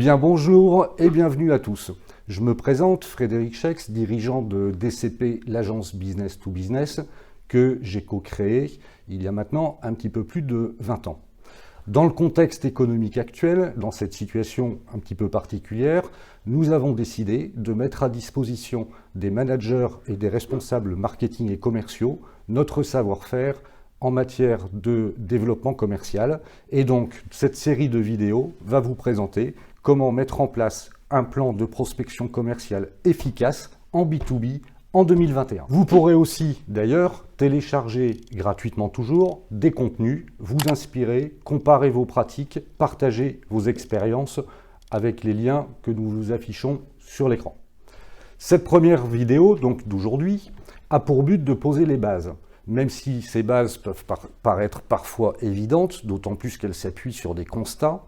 Eh bien bonjour et bienvenue à tous. Je me présente, Frédéric Schex, dirigeant de DCP, l'agence Business to Business, que j'ai co-créée il y a maintenant un petit peu plus de 20 ans. Dans le contexte économique actuel, dans cette situation un petit peu particulière, nous avons décidé de mettre à disposition des managers et des responsables marketing et commerciaux notre savoir-faire en matière de développement commercial. Et donc, cette série de vidéos va vous présenter comment mettre en place un plan de prospection commerciale efficace en B2B en 2021. Vous pourrez aussi, d'ailleurs, télécharger gratuitement toujours des contenus, vous inspirer, comparer vos pratiques, partager vos expériences avec les liens que nous vous affichons sur l'écran. Cette première vidéo, donc d'aujourd'hui, a pour but de poser les bases. Même si ces bases peuvent paraître parfois évidentes, d'autant plus qu'elles s'appuient sur des constats,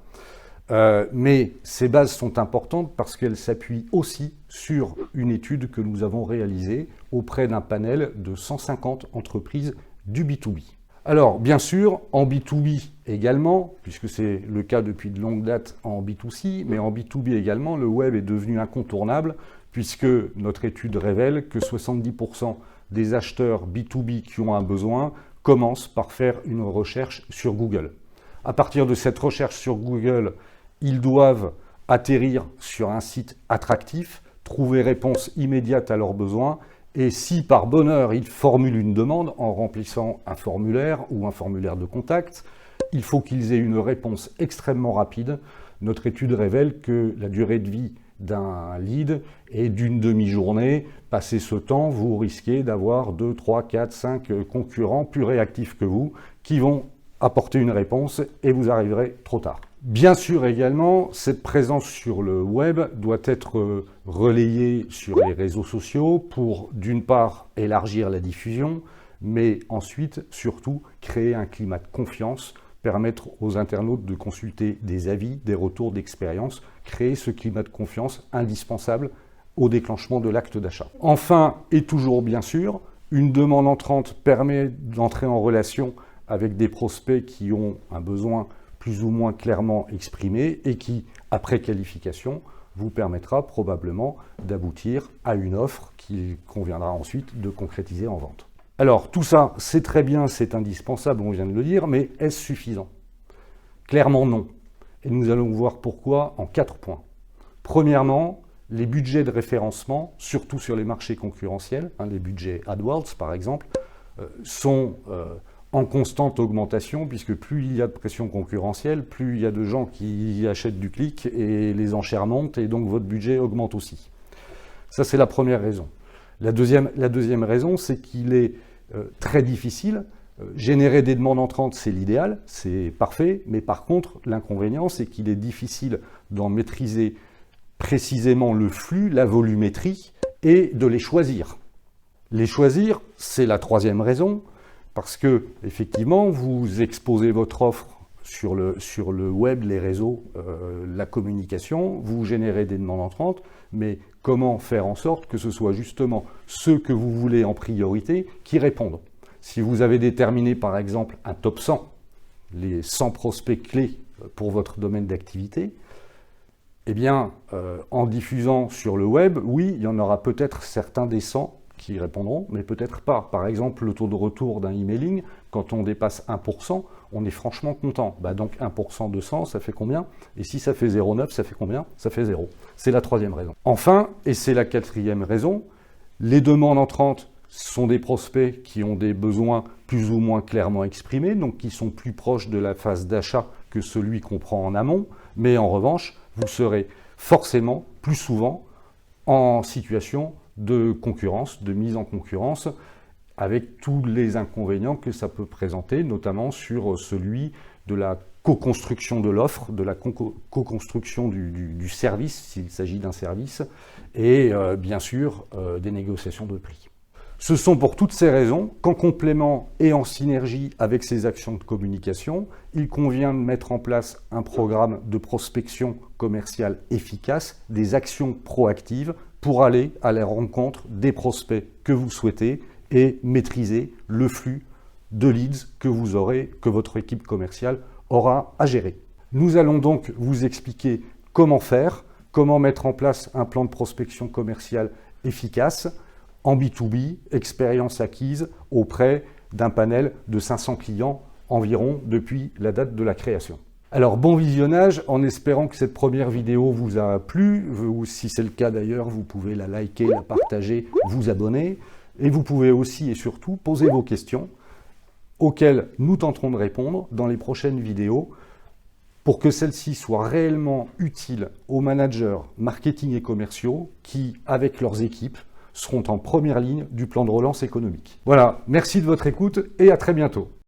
mais ces bases sont importantes parce qu'elles s'appuient aussi sur une étude que nous avons réalisée auprès d'un panel de 150 entreprises du B2B. Alors, bien sûr, en B2B également, puisque c'est le cas depuis de longue date en B2C, mais en B2B également, le web est devenu incontournable puisque notre étude révèle que 70% des acheteurs B2B qui ont un besoin commencent par faire une recherche sur Google. À partir de cette recherche sur Google, ils doivent atterrir sur un site attractif, trouver réponse immédiate à leurs besoins, et si par bonheur ils formulent une demande en remplissant un formulaire ou un formulaire de contact, il faut qu'ils aient une réponse extrêmement rapide. Notre étude révèle que la durée de vie d'un lead est d'une demi-journée. Passé ce temps, vous risquez d'avoir 2, 3, 4, 5 concurrents plus réactifs que vous qui vont apporter une réponse et vous arriverez trop tard. Bien sûr également, cette présence sur le web doit être relayée sur les réseaux sociaux pour d'une part élargir la diffusion, mais ensuite surtout créer un climat de confiance, permettre aux internautes de consulter des avis, des retours d'expérience, créer ce climat de confiance indispensable au déclenchement de l'acte d'achat. Enfin, et toujours bien sûr, une demande entrante permet d'entrer en relation avec des prospects qui ont un besoin plus ou moins clairement exprimé et qui, après qualification, vous permettra probablement d'aboutir à une offre qu'il conviendra ensuite de concrétiser en vente. Alors, tout ça, c'est très bien, c'est indispensable, on vient de le dire, mais est-ce suffisant? Clairement non. Et nous allons voir pourquoi en 4 points. Premièrement, les budgets de référencement, surtout sur les marchés concurrentiels, les budgets AdWords par exemple, sont en constante augmentation, puisque plus il y a de pression concurrentielle, plus il y a de gens qui achètent du clic et les enchères montent, et donc votre budget augmente aussi. Ça, c'est la première raison. La deuxième raison, c'est qu'il est très difficile. Générer des demandes entrantes, c'est l'idéal, c'est parfait, mais par contre, l'inconvénient, c'est qu'il est difficile d'en maîtriser précisément le flux, la volumétrie, et de les choisir. Les choisir, c'est la troisième raison, parce que, effectivement, vous exposez votre offre sur le web, les réseaux, la communication, vous générez des demandes entrantes, mais comment faire en sorte que ce soit justement ceux que vous voulez en priorité qui répondent? Si vous avez déterminé, par exemple, un top 100, les 100 prospects clés pour votre domaine d'activité, eh bien, en diffusant sur le web, oui, il y en aura peut-être certains des 100 qui répondront, mais peut-être pas. Par exemple, le taux de retour d'un emailing, quand on dépasse 1%, on est franchement content. Donc 1% de 100, ça fait combien? Et si ça fait 0,9, ça fait combien? Ça fait 0. C'est la troisième raison. Enfin, et c'est la quatrième raison, les demandes entrantes sont des prospects qui ont des besoins plus ou moins clairement exprimés, donc qui sont plus proches de la phase d'achat que celui qu'on prend en amont, mais en revanche, vous serez forcément plus souvent en situation de concurrence, de mise en concurrence, avec tous les inconvénients que ça peut présenter, notamment sur celui de la co-construction de l'offre, de la co-construction du service, s'il s'agit d'un service, et bien sûr des négociations de prix. Ce sont pour toutes ces raisons qu'en complément et en synergie avec ces actions de communication, il convient de mettre en place un programme de prospection commerciale efficace, des actions proactives pour aller à la rencontre des prospects que vous souhaitez et maîtriser le flux de leads que votre équipe commerciale aura à gérer. Nous allons donc vous expliquer comment faire, comment mettre en place un plan de prospection commerciale efficace en B2B, expérience acquise auprès d'un panel de 500 clients environ depuis la date de la création. Alors bon visionnage, en espérant que cette première vidéo vous a plu. Si c'est le cas d'ailleurs, vous pouvez la liker, la partager, vous abonner. Et vous pouvez aussi et surtout poser vos questions auxquelles nous tenterons de répondre dans les prochaines vidéos pour que celles-ci soient réellement utiles aux managers marketing et commerciaux qui, avec leurs équipes, seront en première ligne du plan de relance économique. Voilà, merci de votre écoute et à très bientôt.